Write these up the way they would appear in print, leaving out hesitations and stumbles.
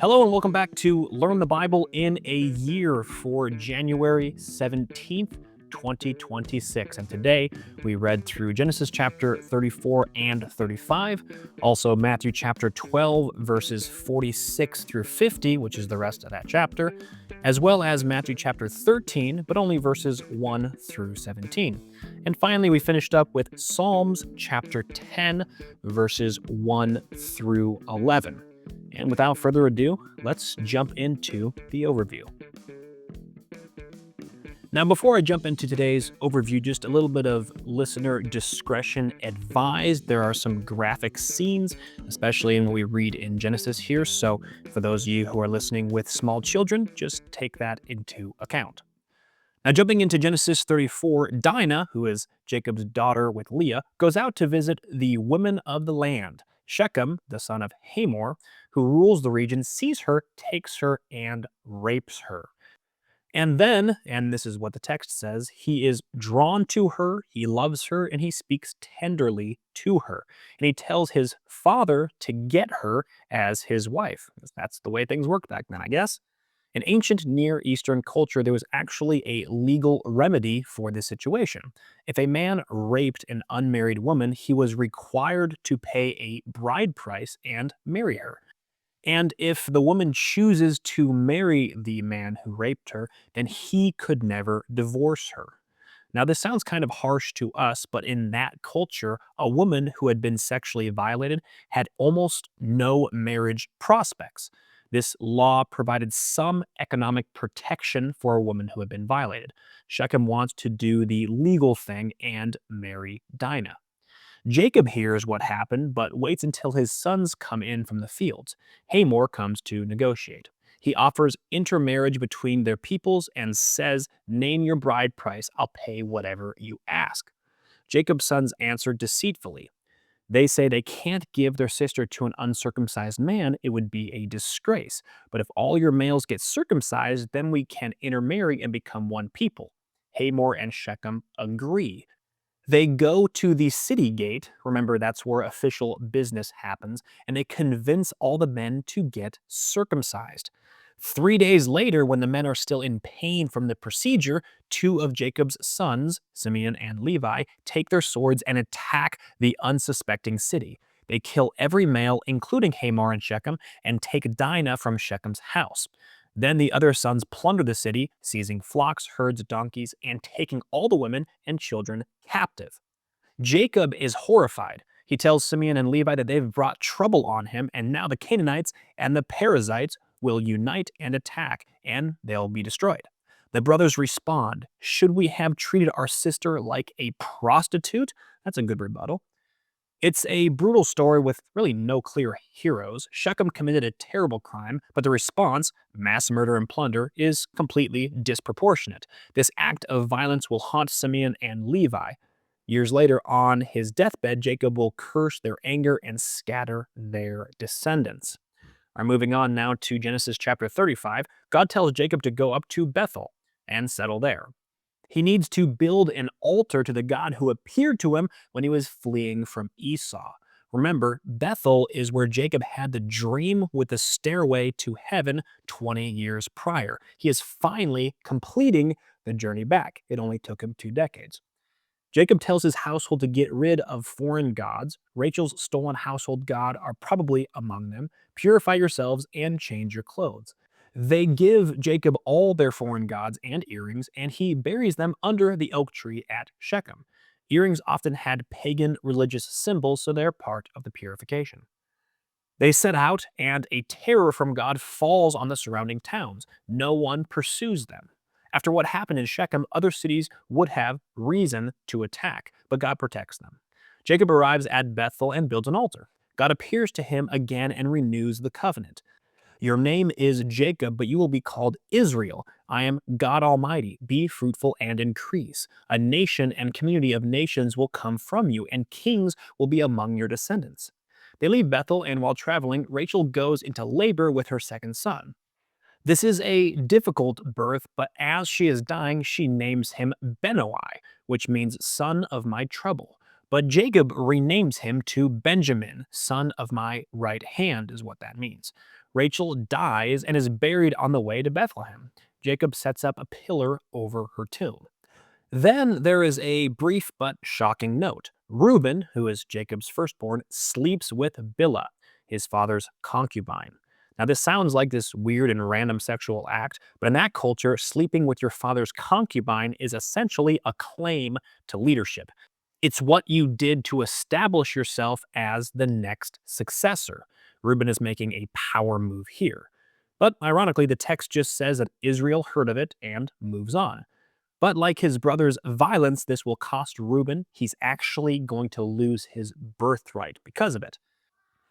Hello and welcome back to Learn the Bible in a Year for January 17th, 2026. And today we read through Genesis chapter 34 and 35, also Matthew chapter 12, verses 46 through 50, which is the rest of that chapter, as well as Matthew chapter 13, but only verses 1 through 17. And finally, we finished up with Psalms chapter 10, verses 1 through 11. And without further ado, let's jump into the overview. Now, before I jump into today's overview, just a little bit of listener discretion advised. There are some graphic scenes, especially in what we read in Genesis here. So for those of you who are listening with small children, just take that into account. Now, jumping into Genesis 34, Dinah, who is Jacob's daughter with Leah, goes out to visit the women of the land. Shechem, the son of Hamor, who rules the region, sees her, takes her, and rapes her. And then, and this is what the text says, he is drawn to her, he loves her, and he speaks tenderly to her. And he tells his father to get her as his wife. That's the way things worked back then, I guess. In ancient Near Eastern culture, there was actually a legal remedy for this situation. If a man raped an unmarried woman, he was required to pay a bride price and marry her. And if the woman chooses to marry the man who raped her, then he could never divorce her. Now, this sounds kind of harsh to us, but in that culture, a woman who had been sexually violated had almost no marriage prospects. This law provided some economic protection for a woman who had been violated. Shechem wants to do the legal thing and marry Dinah. Jacob hears what happened, but waits until his sons come in from the fields. Hamor comes to negotiate. He offers intermarriage between their peoples and says, "Name your bride price, I'll pay whatever you ask." Jacob's sons answer deceitfully. They say they can't give their sister to an uncircumcised man, it would be a disgrace. But if all your males get circumcised, then we can intermarry and become one people. Hamor and Shechem agree. They go to the city gate, remember that's where official business happens, and they convince all the men to get circumcised. 3 days later, when the men are still in pain from the procedure, two of Jacob's sons, Simeon and Levi, take their swords and attack the unsuspecting city. They kill every male, including Hamor and Shechem, and take Dinah from Shechem's house. Then the other sons plunder the city, seizing flocks, herds, donkeys, and taking all the women and children captive. Jacob is horrified. He tells Simeon and Levi that they've brought trouble on him, and now the Canaanites and the Perizzites will unite and attack, and they'll be destroyed. The brothers respond, "Should we have treated our sister like a prostitute?" That's a good rebuttal. It's a brutal story with really no clear heroes. Shechem committed a terrible crime, but the response, mass murder and plunder, is completely disproportionate. This act of violence will haunt Simeon and Levi. Years later, on his deathbed, Jacob will curse their anger and scatter their descendants. All right, moving on now to Genesis chapter 35, God tells Jacob to go up to Bethel and settle there. He needs to build an altar to the God who appeared to him when he was fleeing from Esau. Remember, Bethel is where Jacob had the dream with the stairway to heaven 20 years prior. He is finally completing the journey back. It only took him 2 decades. Jacob tells his household to get rid of foreign gods. Rachel's stolen household god are probably among them. Purify yourselves and change your clothes. They give Jacob all their foreign gods and earrings, and he buries them under the oak tree at Shechem. Earrings often had pagan religious symbols, so they're part of the purification. They set out, and a terror from God falls on the surrounding towns. No one pursues them. After what happened in Shechem, other cities would have reason to attack, but God protects them. Jacob arrives at Bethel and builds an altar. God appears to him again and renews the covenant. Your name is Jacob, but you will be called Israel. I am God Almighty. Be fruitful and increase. A nation and community of nations will come from you, and kings will be among your descendants. They leave Bethel, and while traveling, Rachel goes into labor with her second son. This is a difficult birth, but as she is dying, she names him Benoi, which means son of my trouble. But Jacob renames him to Benjamin, son of my right hand, is what that means. Rachel dies and is buried on the way to Bethlehem. Jacob sets up a pillar over her tomb. Then there is a brief but shocking note. Reuben, who is Jacob's firstborn, sleeps with Bilhah, his father's concubine. Now, this sounds like this weird and random sexual act, but in that culture, sleeping with your father's concubine is essentially a claim to leadership. It's what you did to establish yourself as the next successor. Reuben is making a power move here. But ironically, the text just says that Israel heard of it and moves on. But like his brother's violence, this will cost Reuben. He's actually going to lose his birthright because of it.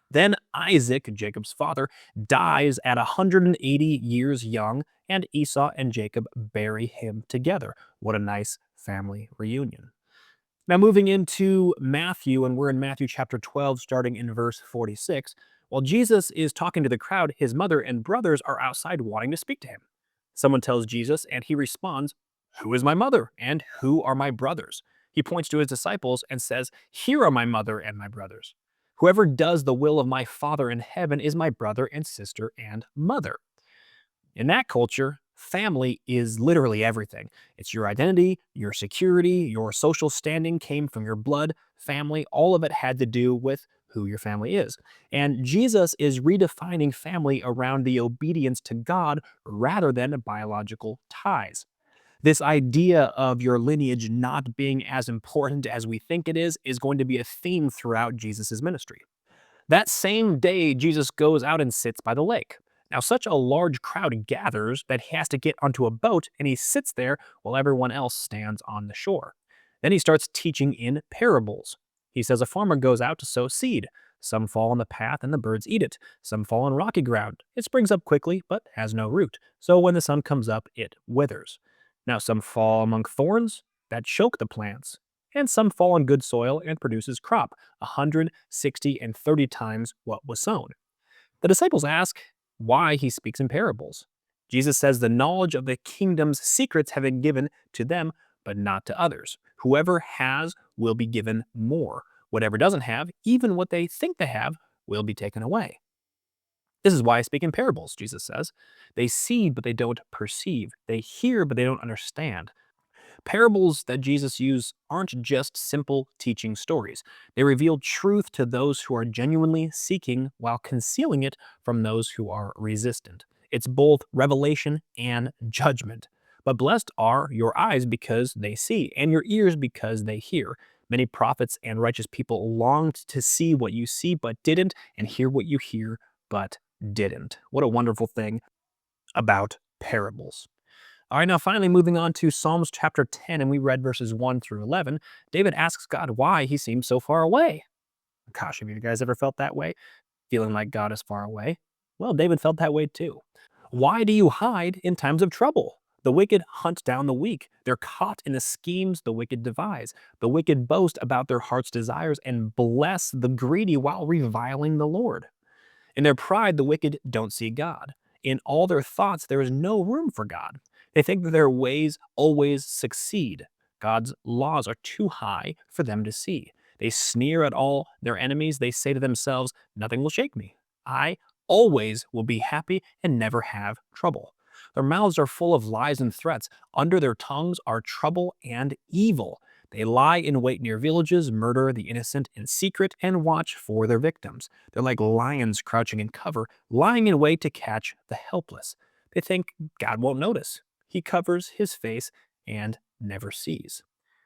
Then Isaac, Jacob's father, dies at 180 years young, and Esau and Jacob bury him together. What a nice family reunion. Now, moving into Matthew, and we're in Matthew chapter 12, starting in verse 46. While Jesus is talking to the crowd, his mother and brothers are outside wanting to speak to him. Someone tells Jesus, and he responds, "Who is my mother, and who are my brothers?" He points to his disciples and says, "Here are my mother and my brothers. Whoever does the will of my Father in heaven is my brother and sister and mother." In that culture, family is literally everything. It's your identity, your security, your social standing came from your blood, family. All of it had to do with who your family is. And Jesus is redefining family around the obedience to God rather than biological ties. This idea of your lineage not being as important as we think it is going to be a theme throughout Jesus' ministry. That same day, Jesus goes out and sits by the lake. Now, such a large crowd gathers that he has to get onto a boat, and he sits there while everyone else stands on the shore. Then he starts teaching in parables. He says a farmer goes out to sow seed. Some fall on the path and the birds eat it. Some fall on rocky ground. It springs up quickly, but has no root. So when the sun comes up, it withers. Now, some fall among thorns that choke the plants, and some fall on good soil and produces crop, 160 and 30 times what was sown. The disciples ask why he speaks in parables. Jesus says the knowledge of the kingdom's secrets have been given to them, but not to others. Whoever has will be given more. Whatever doesn't have, even what they think they have, will be taken away. This is why I speak in parables, Jesus says. They see, but they don't perceive. They hear, but they don't understand. Parables that Jesus used aren't just simple teaching stories. They reveal truth to those who are genuinely seeking while concealing it from those who are resistant. It's both revelation and judgment. But blessed are your eyes because they see, and your ears because they hear. Many prophets and righteous people longed to see what you see but didn't, and hear what you hear but didn't. What a wonderful thing about parables. All right, now finally moving on to Psalms chapter 10, and we read verses 1 through 11. David asks God why he seems so far away. Gosh, have you guys ever felt that way? Feeling like God is far away? Well, David felt that way too. Why do you hide in times of trouble? The wicked hunt down the weak. They're caught in the schemes the wicked devise. The wicked boast about their heart's desires and bless the greedy while reviling the Lord. In their pride, the wicked don't see God. In all their thoughts, there is no room for God. They think that their ways always succeed. God's laws are too high for them to see. They sneer at all their enemies. They say to themselves, "Nothing will shake me. I always will be happy and never have trouble." Their mouths are full of lies and threats. Under their tongues are trouble and evil. They lie in wait near villages, murder the innocent in secret, and watch for their victims. They're like lions crouching in cover, lying in wait to catch the helpless. They think God won't notice. He covers his face and never sees.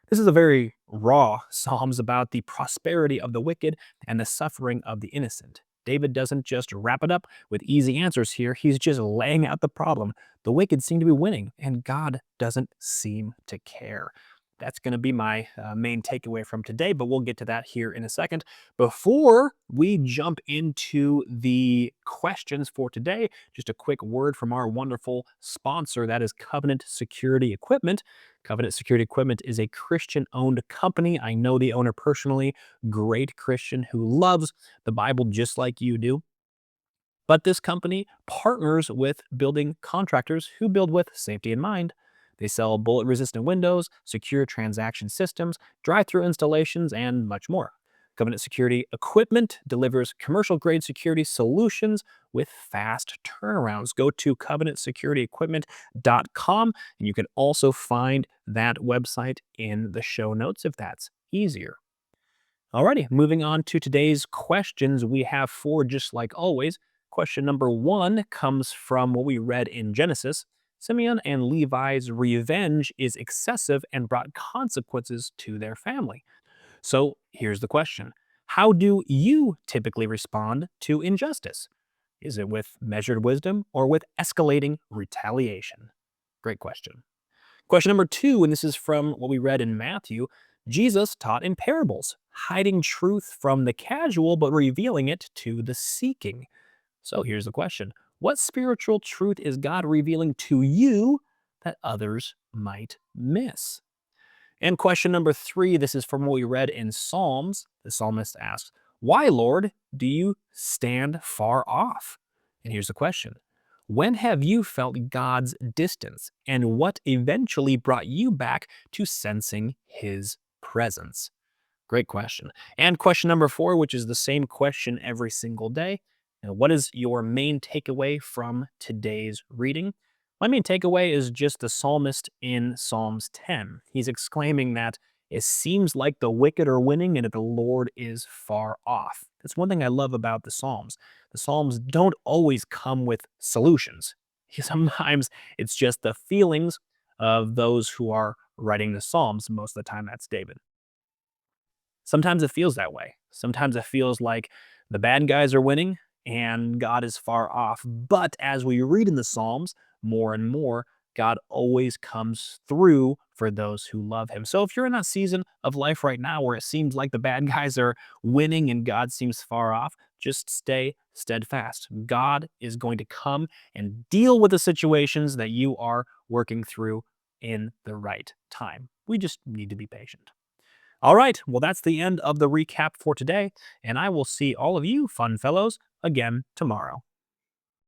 This is a very raw Psalms about the prosperity of the wicked and the suffering of the innocent. David doesn't just wrap it up with easy answers here, he's just laying out the problem. The wicked seem to be winning, and God doesn't seem to care. That's going to be my main takeaway from today, but we'll get to that here in a second. Before we jump into the questions for today, just a quick word from our wonderful sponsor, that is Covenant Security Equipment. Covenant Security Equipment is a Christian-owned company. I know the owner personally, great Christian who loves the Bible just like you do. But this company partners with building contractors who build with safety in mind. They sell bullet-resistant windows, secure transaction systems, drive-through installations, and much more. Covenant Security Equipment delivers commercial-grade security solutions with fast turnarounds. Go to covenantsecurityequipment.com, and you can also find that website in the show notes if that's easier. Alrighty, moving on to today's questions we have four, just like always. Question number one comes from what we read in Genesis. Simeon and Levi's revenge is excessive and brought consequences to their family. So here's the question: how do you typically respond to injustice? Is it with measured wisdom or with escalating retaliation? Great question. Question number two, and this is from what we read in Matthew: Jesus taught in parables, hiding truth from the casual but revealing it to the seeking. So here's the question: what spiritual truth is God revealing to you that others might miss? And question number three, this is from what we read in Psalms. The psalmist asks, "Why, Lord, do you stand far off?" And here's the question: when have you felt God's distance, and what eventually brought you back to sensing his presence? Great question. And question number four, which is the same question every single day: what is your main takeaway from today's reading? My main takeaway is just the psalmist in Psalms 10. He's exclaiming that it seems like the wicked are winning and that the Lord is far off. That's one thing I love about the Psalms. The Psalms don't always come with solutions. Sometimes it's just the feelings of those who are writing the Psalms. Most of the time, that's David. Sometimes it feels that way. Sometimes it feels like the bad guys are winning and God is far off. But as we read in the Psalms more and more, God always comes through for those who love him. So if you're in that season of life right now where it seems like the bad guys are winning and God seems far off, just stay steadfast. God is going to come and deal with the situations that you are working through in the right time. We just need to be patient. All right, well, that's the end of the recap for today, and I will see all of you fun fellows again tomorrow.